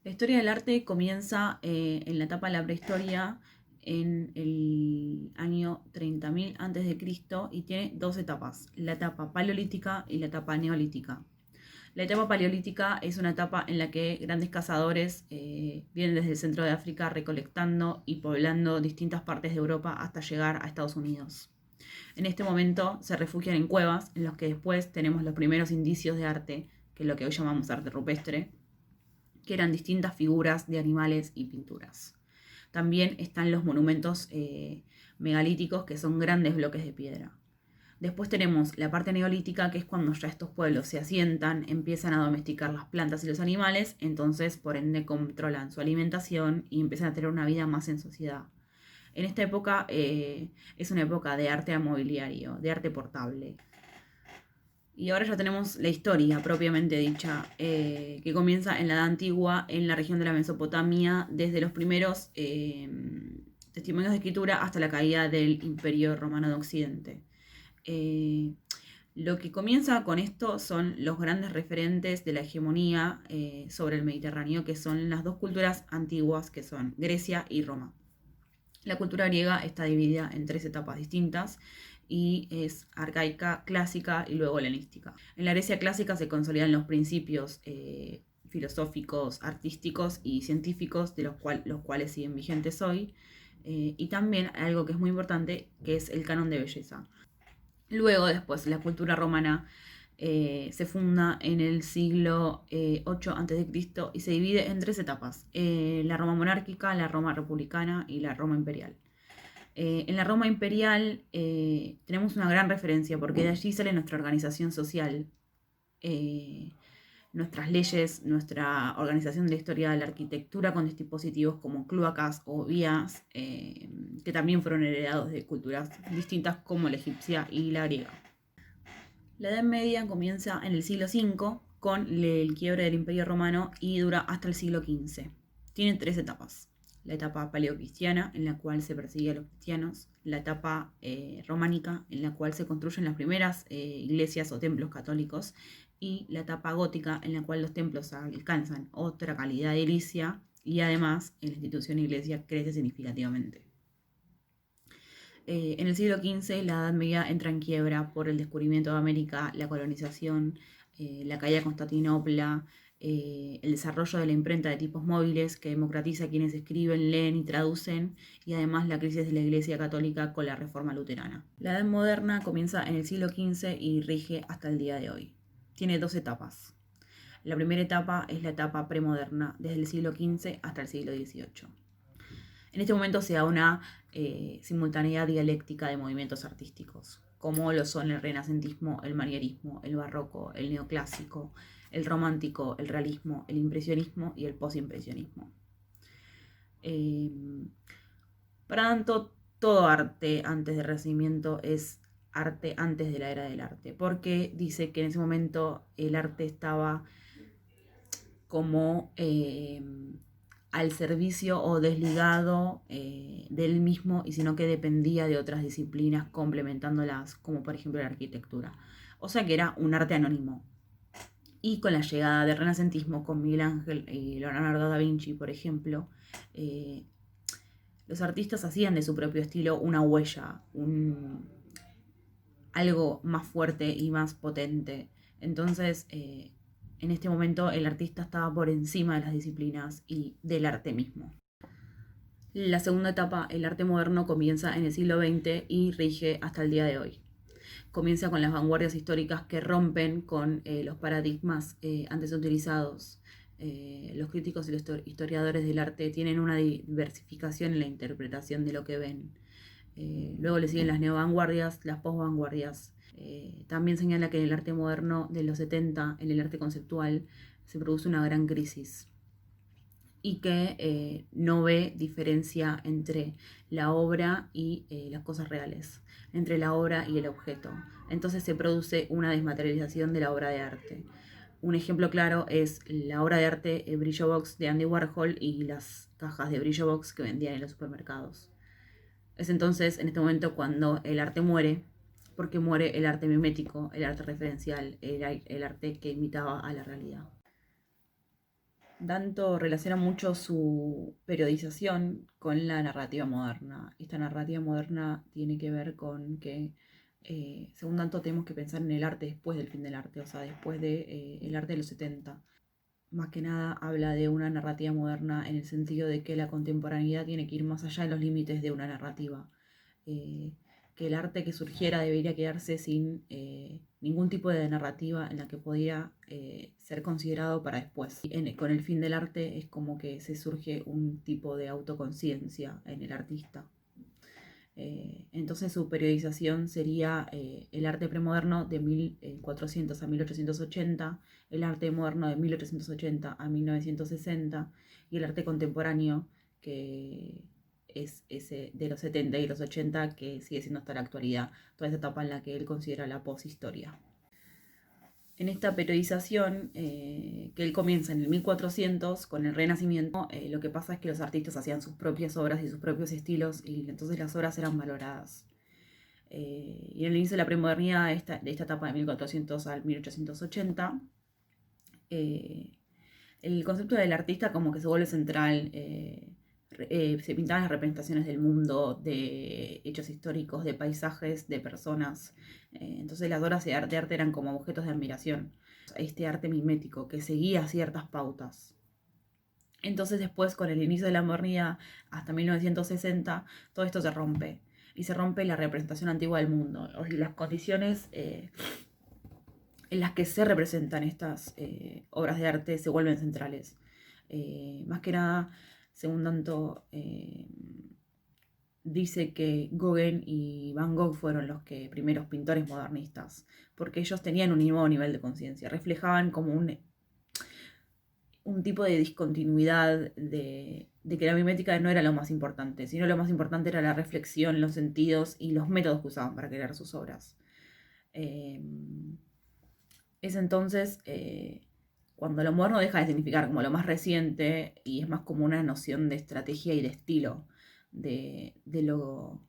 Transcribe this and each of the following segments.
La historia del arte comienza en la etapa de la prehistoria en el año 30.000 a.C. y tiene dos etapas, la etapa paleolítica y la etapa neolítica. La etapa paleolítica es una etapa en la que grandes cazadores vienen desde el centro de África recolectando y poblando distintas partes de Europa hasta llegar a Estados Unidos. En este momento se refugian en cuevas en los que después tenemos los primeros indicios de arte, que es lo que hoy llamamos arte rupestre, que eran distintas figuras de animales y pinturas. También están los monumentos megalíticos, que son grandes bloques de piedra. Después tenemos la parte neolítica, que es cuando ya estos pueblos se asientan, empiezan a domesticar las plantas y los animales, entonces por ende controlan su alimentación y empiezan a tener una vida más en sociedad. En esta época es una época de arte mobiliario, de arte portable. Y ahora ya tenemos la historia propiamente dicha, que comienza en la Edad Antigua, en la región de la Mesopotamia, desde los primeros testimonios de escritura hasta la caída del Imperio Romano de Occidente. Lo que comienza con esto son los grandes referentes de la hegemonía sobre el Mediterráneo, que son las dos culturas antiguas, que son Grecia y Roma. La cultura griega está dividida en tres etapas distintas y es arcaica, clásica y luego helenística. En la Grecia clásica se consolidan los principios filosóficos, artísticos y científicos de los cuales siguen vigentes hoy, y también algo que es muy importante, que es el canon de belleza. Luego, después, la cultura romana se funda en el siglo VIII a.C. y se divide en tres etapas: la Roma monárquica, la Roma republicana y la Roma imperial. En la Roma imperial tenemos una gran referencia porque de allí sale nuestra organización social, eh, nuestras leyes, nuestra organización de la historia de la arquitectura con dispositivos como cloacas o vías, que también fueron heredados de culturas distintas como la egipcia y la griega. La Edad Media comienza en el siglo V con el quiebre del Imperio Romano y dura hasta el siglo XV. Tiene tres etapas: la etapa paleocristiana, en la cual se persigue a los cristianos; la etapa románica, en la cual se construyen las primeras iglesias o templos católicos; y la etapa gótica, en la cual los templos alcanzan otra calidad de edilicia y además la institución iglesia crece significativamente. En el siglo XV la Edad Media entra en quiebra por el descubrimiento de América, la colonización, la caída de Constantinopla, el desarrollo de la imprenta de tipos móviles que democratiza a quienes escriben, leen y traducen, y además la crisis de la Iglesia Católica con la Reforma Luterana. La Edad Moderna comienza en el siglo XV y rige hasta el día de hoy. Tiene dos etapas. La primera etapa es la etapa premoderna, desde el siglo XV hasta el siglo XVIII. En este momento se da una simultaneidad dialéctica de movimientos artísticos, como lo son el renacentismo, el manierismo, el barroco, el neoclásico, el romántico, el realismo, el impresionismo y el postimpresionismo. Para tanto, todo arte antes del Renacimiento es arte antes de la era del arte, porque dice que en ese momento el arte estaba como al servicio o desligado del mismo, y sino que dependía de otras disciplinas complementándolas, como por ejemplo la arquitectura. O sea que era un arte anónimo. Y con la llegada del renacentismo, con Miguel Ángel y Leonardo da Vinci, por ejemplo, los artistas hacían de su propio estilo una huella, algo más fuerte y más potente. Entonces, en este momento el artista estaba por encima de las disciplinas y del arte mismo. La segunda etapa, el arte moderno, comienza en el siglo XX y rige hasta el día de hoy. Comienza con las vanguardias históricas que rompen con los paradigmas antes utilizados. Los críticos y los historiadores del arte tienen una diversificación en la interpretación de lo que ven. Luego le siguen las neovanguardias, las posvanguardias. También señala que en el arte moderno de los 70, en el arte conceptual, se produce una gran crisis y que no ve diferencia entre la obra y las cosas reales, entre la obra y el objeto. Entonces se produce una desmaterialización de la obra de arte. Un ejemplo claro es la obra de arte Brillo Box de Andy Warhol y las cajas de Brillo Box que vendían en los supermercados. Es entonces, en este momento, cuando el arte muere, porque muere el arte mimético, el arte referencial, el arte que imitaba a la realidad. Danto relaciona mucho su periodización con la narrativa moderna. Esta narrativa moderna tiene que ver con que, según Danto, tenemos que pensar en el arte después del fin del arte, o sea, después del arte de los 70. Más que nada habla de una narrativa moderna en el sentido de que la contemporaneidad tiene que ir más allá de los límites de una narrativa. Eh, que el arte que surgiera debería quedarse sin ningún tipo de narrativa en la que pudiera ser considerado para después. Con el fin del arte es como que se surge un tipo de autoconciencia en el artista. Entonces su periodización sería el arte premoderno de 1400 a 1880, el arte moderno de 1880 a 1960 y el arte contemporáneo que es ese de los 70 y los 80 que sigue siendo hasta la actualidad, toda esa etapa en la que él considera la poshistoria. En esta periodización, que él comienza en el 1400 con el Renacimiento, lo que pasa es que los artistas hacían sus propias obras y sus propios estilos y entonces las obras eran valoradas. Y en el inicio de la premodernidad, de esta etapa de 1400 al 1880, el concepto del artista como que se vuelve central. Se pintaban las representaciones del mundo, de hechos históricos, de paisajes, de personas. Entonces las obras de arte eran como objetos de admiración. Este arte mimético que seguía ciertas pautas. Entonces después, con el inicio de la modernidad, hasta 1960, todo esto se rompe. Y se rompe la representación antigua del mundo. O sea, las condiciones en las que se representan estas obras de arte se vuelven centrales. Más que nada, según Danto, dice que Gauguin y Van Gogh fueron los primeros pintores modernistas, porque ellos tenían un nuevo nivel de conciencia, reflejaban como un tipo de discontinuidad de que la mimética no era lo más importante, sino lo más importante era la reflexión, los sentidos y los métodos que usaban para crear sus obras. Es entonces cuando lo moderno deja de significar como lo más reciente y es más como una noción de estrategia y de estilo, de lo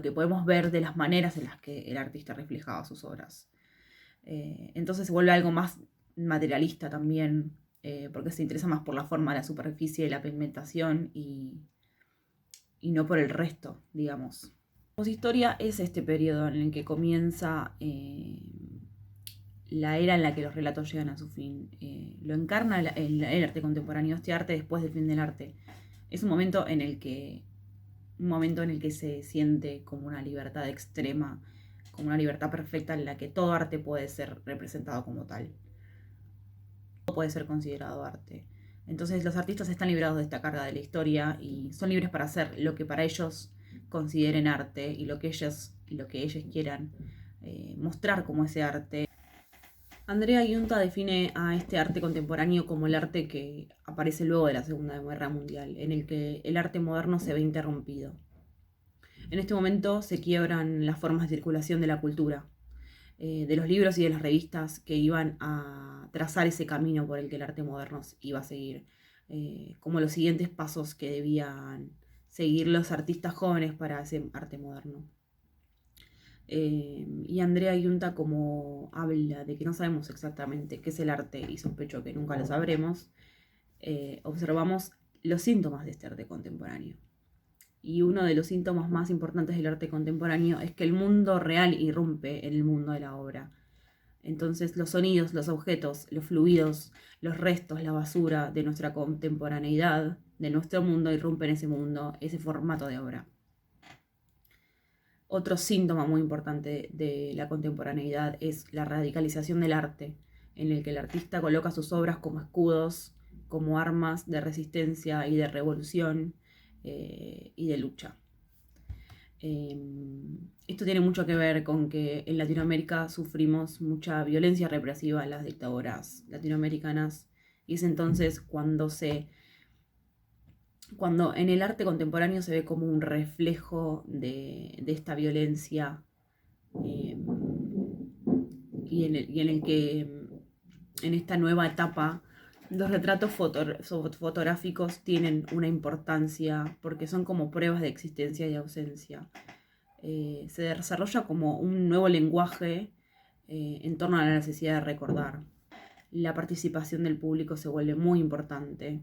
que podemos ver, de las maneras en las que el artista reflejaba sus obras. Entonces se vuelve algo más materialista también, porque se interesa más por la forma, la superficie, la pigmentación y no por el resto, digamos. La poshistoria es este periodo en el que comienza la era en la que los relatos llegan a su fin. Lo encarna el arte contemporáneo, este arte después del fin del arte. Es un momento en el que se siente como una libertad extrema, como una libertad perfecta en la que todo arte puede ser representado como tal. Todo puede ser considerado arte. Entonces los artistas están librados de esta carga de la historia y son libres para hacer lo que para ellos consideren arte y lo que ellos quieran mostrar como ese arte. Andrea Giunta define a este arte contemporáneo como el arte que aparece luego de la Segunda Guerra Mundial, en el que el arte moderno se ve interrumpido. En este momento se quiebran las formas de circulación de la cultura, de los libros y de las revistas que iban a trazar ese camino por el que el arte moderno iba a seguir, como los siguientes pasos que debían seguir los artistas jóvenes para ese arte moderno. Y Andrea Giunta, como habla de que no sabemos exactamente qué es el arte y sospecho que nunca lo sabremos, observamos los síntomas de este arte contemporáneo. Y uno de los síntomas más importantes del arte contemporáneo es que el mundo real irrumpe en el mundo de la obra. Entonces los sonidos, los objetos, los fluidos, los restos, la basura de nuestra contemporaneidad, de nuestro mundo, irrumpen en ese mundo, ese formato de obra. Otro síntoma muy importante de la contemporaneidad es la radicalización del arte, en el que el artista coloca sus obras como escudos, como armas de resistencia y de revolución y de lucha. Esto tiene mucho que ver con que en Latinoamérica sufrimos mucha violencia represiva en las dictaduras latinoamericanas y es entonces cuando en el arte contemporáneo se ve como un reflejo de esta violencia y en el que en esta nueva etapa los retratos fotográficos tienen una importancia porque son como pruebas de existencia y ausencia. Se desarrolla como un nuevo lenguaje en torno a la necesidad de recordar. la participación del público se vuelve muy importante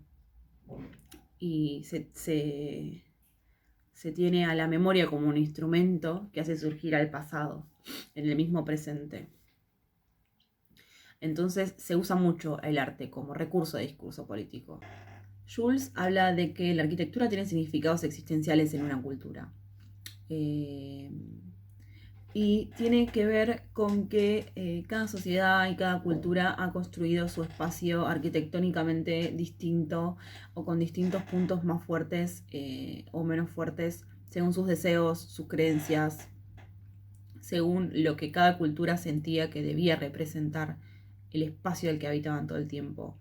y se tiene a la memoria como un instrumento que hace surgir al pasado en el mismo presente. Entonces se usa mucho el arte como recurso de discurso político. Jules habla de que la arquitectura tiene significados existenciales en una cultura. Y tiene que ver con que cada sociedad y cada cultura ha construido su espacio arquitectónicamente distinto o con distintos puntos más fuertes o menos fuertes según sus deseos, sus creencias, según lo que cada cultura sentía que debía representar el espacio al que habitaban todo el tiempo.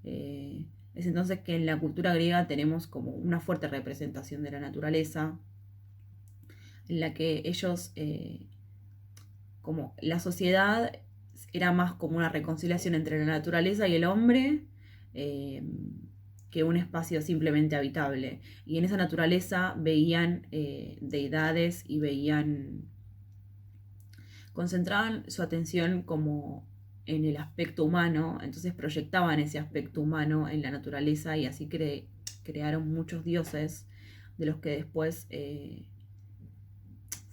Es entonces que en la cultura griega tenemos como una fuerte representación de la naturaleza, en la que ellos, como la sociedad era más como una reconciliación entre la naturaleza y el hombre, que un espacio simplemente habitable. Y en esa naturaleza veían deidades y concentraban su atención como en el aspecto humano, entonces proyectaban ese aspecto humano en la naturaleza y así crearon muchos dioses de los que después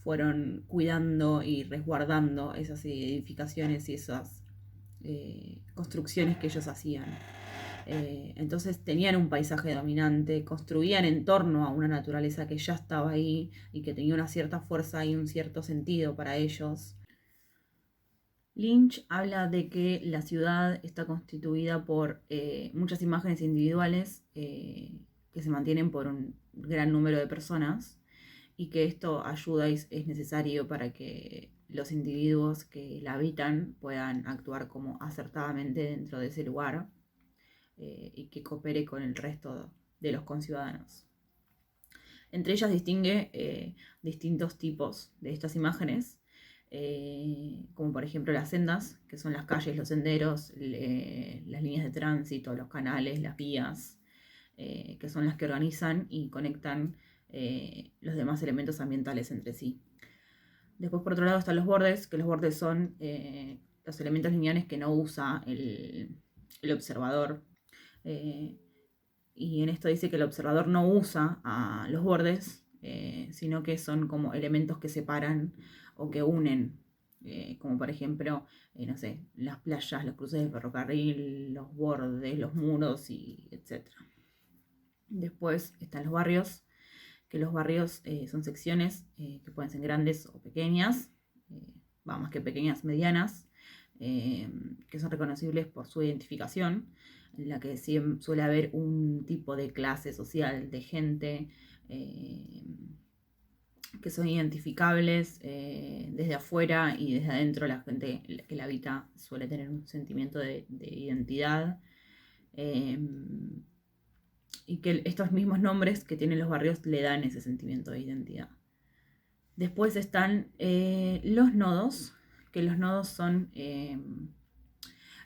fueron cuidando y resguardando esas edificaciones y esas construcciones que ellos hacían. Entonces tenían un paisaje dominante, construían en torno a una naturaleza que ya estaba ahí y que tenía una cierta fuerza y un cierto sentido para ellos. Lynch habla de que la ciudad está constituida por muchas imágenes individuales que se mantienen por un gran número de personas y que esto ayuda y es necesario para que los individuos que la habitan puedan actuar como acertadamente dentro de ese lugar y que coopere con el resto de los conciudadanos. Entre ellas distingue distintos tipos de estas imágenes, como por ejemplo las sendas, que son las calles, los senderos, las líneas de tránsito, los canales, las vías, que son las que organizan y conectan los demás elementos ambientales entre sí. Después, por otro lado, están los bordes, que los bordes son los elementos lineales que no usa el observador. Y en esto dice que el observador no usa a los bordes, sino que son como elementos que separan o que unen, como por ejemplo, no sé, las playas, los cruces de ferrocarril, los bordes, los muros, y etc. Después están los barrios, que los barrios son secciones que pueden ser grandes o pequeñas, más que pequeñas, medianas, que son reconocibles por su identificación, en la que suele haber un tipo de clase social de gente que son identificables desde afuera y desde adentro. La gente que la habita suele tener un sentimiento de identidad y que estos mismos nombres que tienen los barrios le dan ese sentimiento de identidad. Después están los nodos, que los nodos son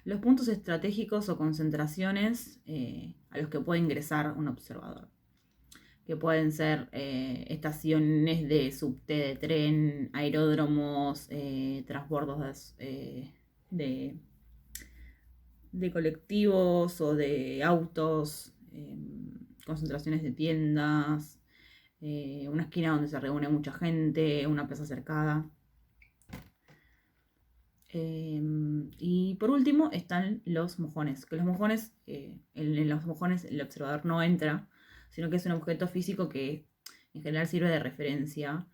los puntos estratégicos o concentraciones a los que puede ingresar un observador, que pueden ser estaciones de subte, de tren, aeródromos, transbordos de colectivos o de autos, concentraciones de tiendas, una esquina donde se reúne mucha gente, una plaza cercada. Y por último están los mojones, que los mojones, en los mojones el observador no entra, sino que es un objeto físico que en general sirve de referencia,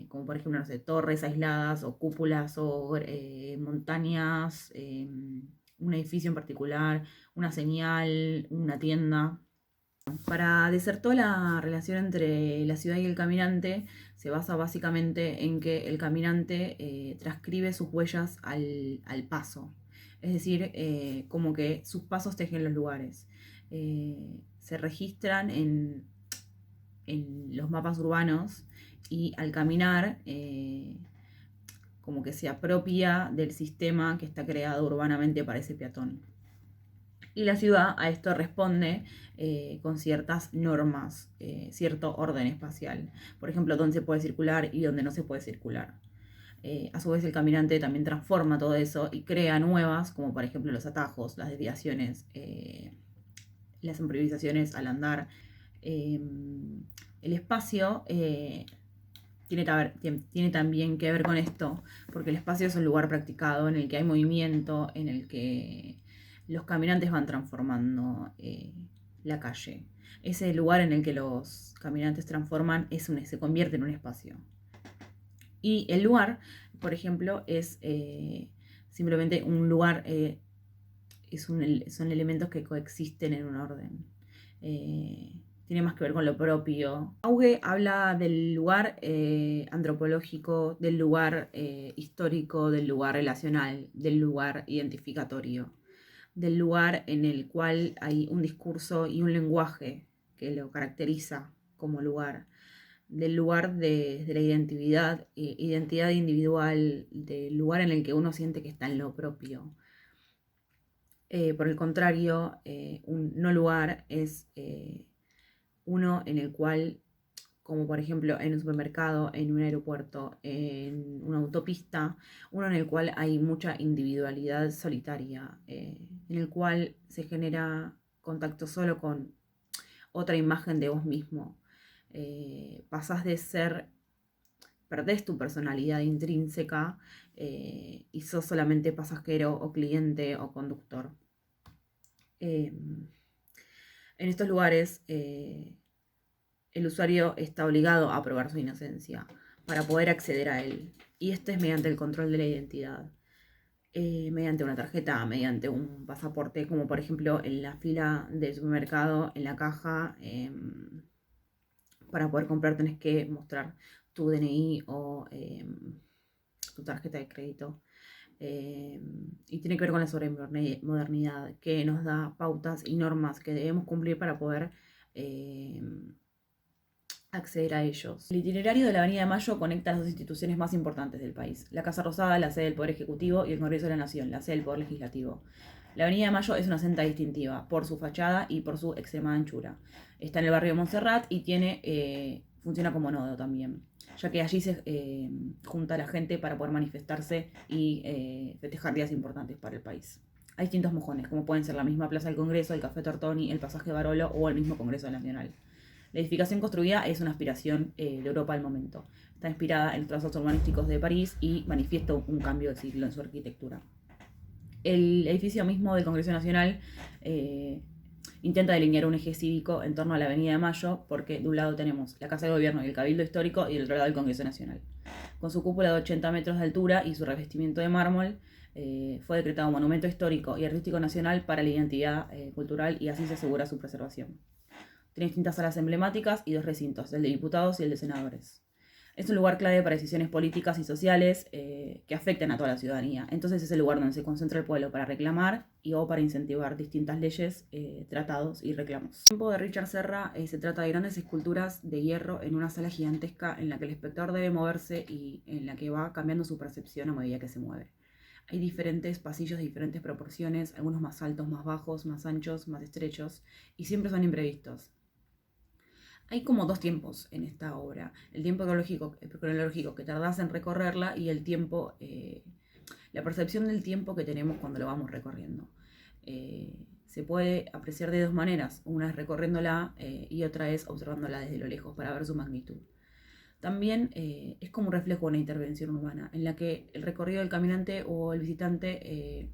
como por ejemplo, no sé, torres aisladas o cúpulas o montañas, un edificio en particular, una señal, una tienda. Para Dessertó, la relación entre la ciudad y el caminante se basa básicamente en que el caminante transcribe sus huellas al paso. Es decir, como que sus pasos tejen los lugares. Se registran en los mapas urbanos y al caminar como que se apropia del sistema que está creado urbanamente para ese peatón. Y la ciudad a esto responde con ciertas normas, cierto orden espacial. Por ejemplo, dónde se puede circular y dónde no se puede circular. A su vez el caminante también transforma todo eso y crea nuevas, como por ejemplo los atajos, las desviaciones, las improvisaciones al andar. El espacio tiene también que ver con esto, porque el espacio es un lugar practicado en el que hay movimiento, en el que los caminantes van transformando la calle. Ese lugar en el que los caminantes transforman se convierte en un espacio. Y el lugar, por ejemplo, es simplemente un lugar, son elementos que coexisten en un orden. Tiene más que ver con lo propio. Auge habla del lugar antropológico, del lugar histórico, del lugar relacional, del lugar identificatorio, del lugar en el cual hay un discurso y un lenguaje que lo caracteriza como lugar, del lugar de la identidad individual, del lugar en el que uno siente que está en lo propio. Por el contrario, un no lugar es uno en el cual, como por ejemplo en un supermercado, en un aeropuerto, en una autopista, uno en el cual hay mucha individualidad solitaria, en el cual se genera contacto solo con otra imagen de vos mismo. Perdés tu personalidad intrínseca y sos solamente pasajero o cliente o conductor. En estos lugares el usuario está obligado a probar su inocencia para poder acceder a él. Y esto es mediante el control de la identidad. Mediante una tarjeta, mediante un pasaporte, como por ejemplo en la fila del supermercado, en la caja. Para poder comprar tenés que mostrar tu DNI o tu tarjeta de crédito. Y tiene que ver con la sobremodernidad, que nos da pautas y normas que debemos cumplir para poder acceder a ellos. El itinerario de la Avenida de Mayo conecta las dos instituciones más importantes del país: la Casa Rosada, la sede del Poder Ejecutivo, y el Congreso de la Nación, la sede del Poder Legislativo. La Avenida de Mayo es una senda distintiva por su fachada y por su extrema anchura. Está en el barrio de Montserrat y funciona como nodo también, ya que allí se junta la gente para poder manifestarse y festejar días importantes para el país. Hay distintos mojones, como pueden ser la misma Plaza del Congreso, el Café Tortoni, el Pasaje Barolo o el mismo Congreso Nacional. La edificación construida es una aspiración de Europa al momento. Está inspirada en los trazos urbanísticos de París y manifiesta un cambio de siglo en su arquitectura. El edificio mismo del Congreso Nacional intenta delinear un eje cívico en torno a la Avenida de Mayo, porque de un lado tenemos la Casa de Gobierno y el Cabildo Histórico y del otro lado el Congreso Nacional. Con su cúpula de 80 metros de altura y su revestimiento de mármol, fue decretado monumento histórico y artístico nacional para la identidad cultural, y así se asegura su preservación. Tiene distintas salas emblemáticas y dos recintos, el de diputados y el de senadores. Es un lugar clave para decisiones políticas y sociales que afectan a toda la ciudadanía. Entonces es el lugar donde se concentra el pueblo para reclamar o para incentivar distintas leyes, tratados y reclamos. El tiempo de Richard Serra se trata de grandes esculturas de hierro en una sala gigantesca en la que el espectador debe moverse y en la que va cambiando su percepción a medida que se mueve. Hay diferentes pasillos de diferentes proporciones, algunos más altos, más bajos, más anchos, más estrechos, y siempre son imprevistos. Hay como dos tiempos en esta obra: el tiempo cronológico que tardás en recorrerla y el tiempo, la percepción del tiempo que tenemos cuando lo vamos recorriendo. Se puede apreciar de dos maneras: una es recorriéndola y otra es observándola desde lo lejos para ver su magnitud. También es como un reflejo de una intervención humana, en la que el recorrido del caminante o el visitante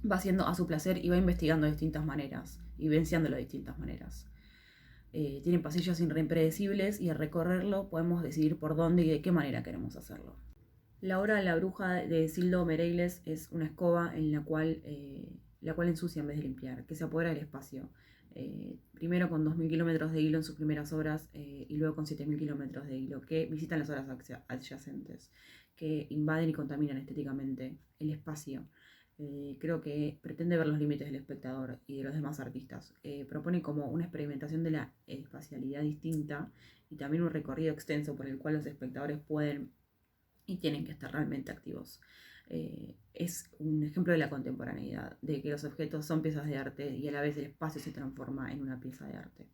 va haciendo a su placer y va investigando de distintas maneras y vivenciándolo de distintas maneras. Tiene pasillos impredecibles y al recorrerlo podemos decidir por dónde y de qué manera queremos hacerlo. La obra La Bruja de Sildo Meirelles es una escoba en la cual ensucia en vez de limpiar, que se apodera del espacio. Primero con 2.000 kilómetros de hilo en sus primeras obras y luego con 7.000 kilómetros de hilo, que visitan las obras adyacentes, que invaden y contaminan estéticamente el espacio. Creo que pretende ver los límites del espectador y de los demás artistas. Propone como una experimentación de la espacialidad distinta y también un recorrido extenso por el cual los espectadores pueden y tienen que estar realmente activos. Es un ejemplo de la contemporaneidad, de que los objetos son piezas de arte y a la vez el espacio se transforma en una pieza de arte.